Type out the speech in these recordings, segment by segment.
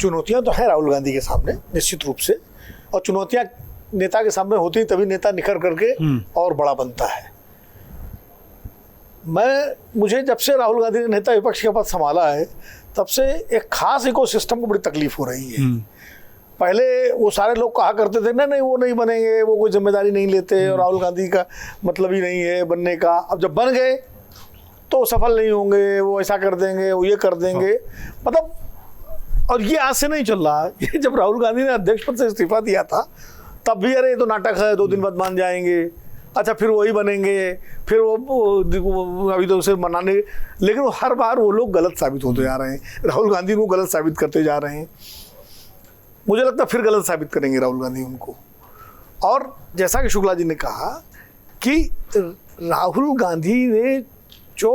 चुनौतियां तो हैं राहुल गांधी के सामने निश्चित रूप से, और चुनौतियां नेता के सामने होती तभी नेता निखर करके और बड़ा बनता है। मुझे जब से राहुल गांधी ने नेता विपक्ष का पद संभाला है तब से एक खास इकोसिस्टम को बड़ी तकलीफ हो रही है। पहले वो सारे लोग कहा करते थे नहीं वो नहीं बनेंगे, वो कोई जिम्मेदारी नहीं लेते और राहुल गांधी का मतलब ही नहीं है बनने का। अब जब बन गए तो सफल नहीं होंगे, वो ऐसा कर देंगे, वो ये कर देंगे, मतलब। और ये आज से नहीं चल रहा, ये जब राहुल गांधी ने अध्यक्ष पद से इस्तीफा दिया था तब भी अरे ये तो नाटक है, 2 दिन बाद मान जाएंगे, अच्छा फिर वही बनेंगे, फिर वो अभी तो उसे मनाने, लेकिन वो हर बार वो लोग गलत साबित होते जा रहे हैं, राहुल गांधी को गलत साबित करते जा रहे हैं। मुझे लगता है फिर गलत साबित करेंगे राहुल गांधी उनको। और जैसा कि शुक्ला जी ने कहा कि राहुल गांधी ने जो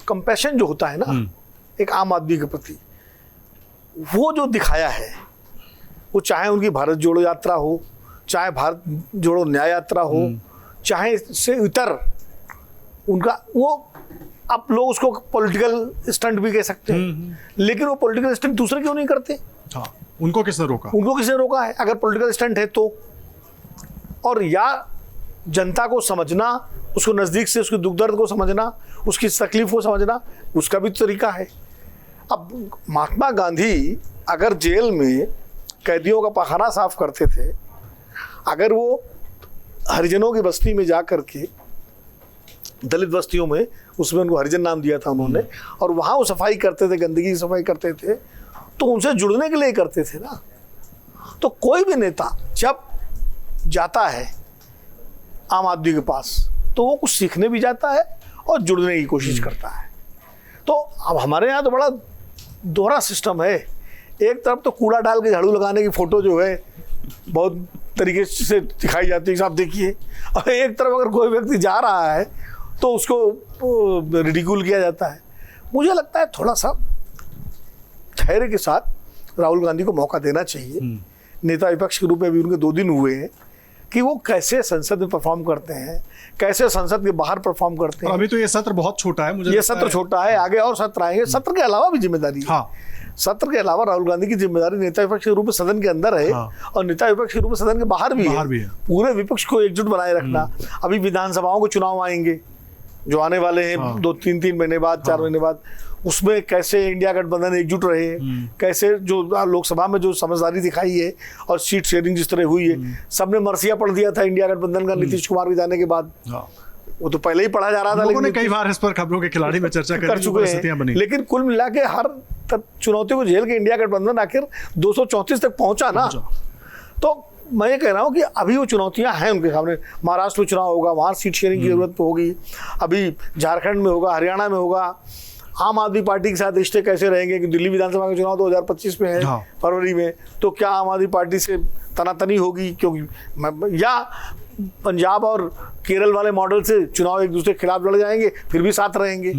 कंपैशन जो होता है ना एक आम आदमी के प्रति, वो जो दिखाया है, वो चाहे उनकी भारत जोड़ो यात्रा हो, चाहे भारत जोड़ो न्याय यात्रा हो, चाहे इससे इतर उनका वो, आप लोग उसको पॉलिटिकल स्टंट भी कह सकते हैं, लेकिन वो पॉलिटिकल स्टंट दूसरे क्यों नहीं करते? हाँ, उनको किसने रोका? उनको किसने रोका है अगर पॉलिटिकल स्टंट है तो? और या जनता को समझना, उसको नज़दीक से उसके दुख दर्द को समझना, उसकी तकलीफ को समझना, उसका भी तरीका है। अब महात्मा गांधी अगर जेल में कैदियों का पखाना साफ करते थे, अगर वो हरिजनों की बस्ती में जा कर के, दलित बस्तियों में, उसमें उनको हरिजन नाम दिया था उन्होंने, और वहाँ वो सफाई करते थे, गंदगी की सफाई करते थे, तो उनसे जुड़ने के लिए करते थे ना। तो कोई भी नेता जब जाता है आम आदमी के पास तो वो कुछ सीखने भी जाता है और जुड़ने की कोशिश करता है। तो अब हमारे यहाँ तो बड़ा दोहरा सिस्टम है, एक तरफ तो कूड़ा डाल के झाड़ू लगाने की फोटो जो है बहुत तरीके से दिखाई जाती है, आप देखिए, और एक तरफ अगर कोई व्यक्ति जा रहा है तो उसको रिडिक्यूल किया जाता है। मुझे लगता है थोड़ा सा धैर्य के साथ राहुल गांधी को मौका देना चाहिए। नेता विपक्ष के रूप में भी उनके 2 दिन हुए हैं कि वो कैसे संसद में परफॉर्म करते हैं, कैसे संसद के बाहर परफॉर्म करते हैं। अभी तो ये सत्र बहुत छोटा है, मुझे ये सत्र छोटा है, आगे और सत्र आएंगे। सत्र के अलावा भी जिम्मेदारी है। हाँ। सत्र के अलावा राहुल गांधी की जिम्मेदारी नेता विपक्ष के रूप में सदन के अंदर है, और नेता विपक्ष के रूप में सदन के बाहर भी है। पूरे विपक्ष को एकजुट बनाए रखना। अभी विधानसभाओं के चुनाव आएंगे जो आने वाले हैं 2-3 महीने बाद, 4 महीने बाद, उसमें कैसे इंडिया गठबंधन एकजुट रहे, कैसे जो लोकसभा में जो समझदारी दिखाई है और सीट शेयरिंग जिस तरह हुई है, सबने मरसिया पढ़ दिया था इंडिया गठबंधन का नीतीश कुमार के जाने के बाद। वो तो पहले ही पढ़ा जा रहा था, लेकिन कई बार इस पर खबरों के खिलाड़ी में चर्चा कर चुके हैं। लेकिन कुल मिला के हर चुनौती को झेल के इंडिया गठबंधन आखिर 234 तक पहुंचा ना। तो मैं ये कह रहा हूँ कि अभी वो चुनौतियां हैं उनके सामने। महाराष्ट्र में चुनाव होगा, वहाँ सीट शेयरिंग की जरूरत होगी, अभी झारखंड में होगा, हरियाणा में होगा। आम आदमी पार्टी के साथ रिश्ते कैसे रहेंगे कि दिल्ली विधानसभा का चुनाव 2025 में है, फरवरी में, तो क्या आम आदमी पार्टी से तनातनी होगी? क्योंकि या पंजाब और केरल वाले मॉडल से चुनाव एक दूसरे के खिलाफ लड़ जाएंगे, फिर भी साथ रहेंगे।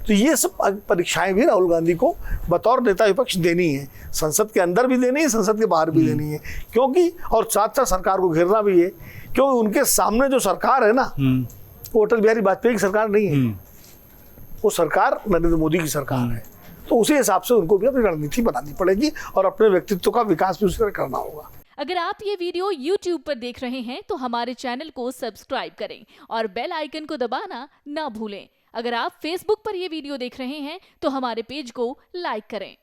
तो ये सब परीक्षाएं भी राहुल गांधी को बतौर नेता विपक्ष देनी है, संसद के अंदर भी देनी है, संसद के बाहर भी देनी है, क्योंकि और साथ साथ सरकार को घेरना भी है, क्योंकि उनके सामने जो सरकार है ना, वो अटल बिहारी वाजपेयी की सरकार नहीं है, वो सरकार नरेंद्र मोदी की सरकार है। तो उसी हिसाब से उनको भी अपनी रणनीति बनानी पड़ेगी और अपने व्यक्तित्व का विकास भी उसी तरह करना होगा। अगर आप ये वीडियो YouTube पर देख रहे हैं तो हमारे चैनल को सब्सक्राइब करें और बेल आइकन को दबाना ना भूलें। अगर आप Facebook पर ये वीडियो देख रहे हैं तो हमारे पेज को लाइक करें।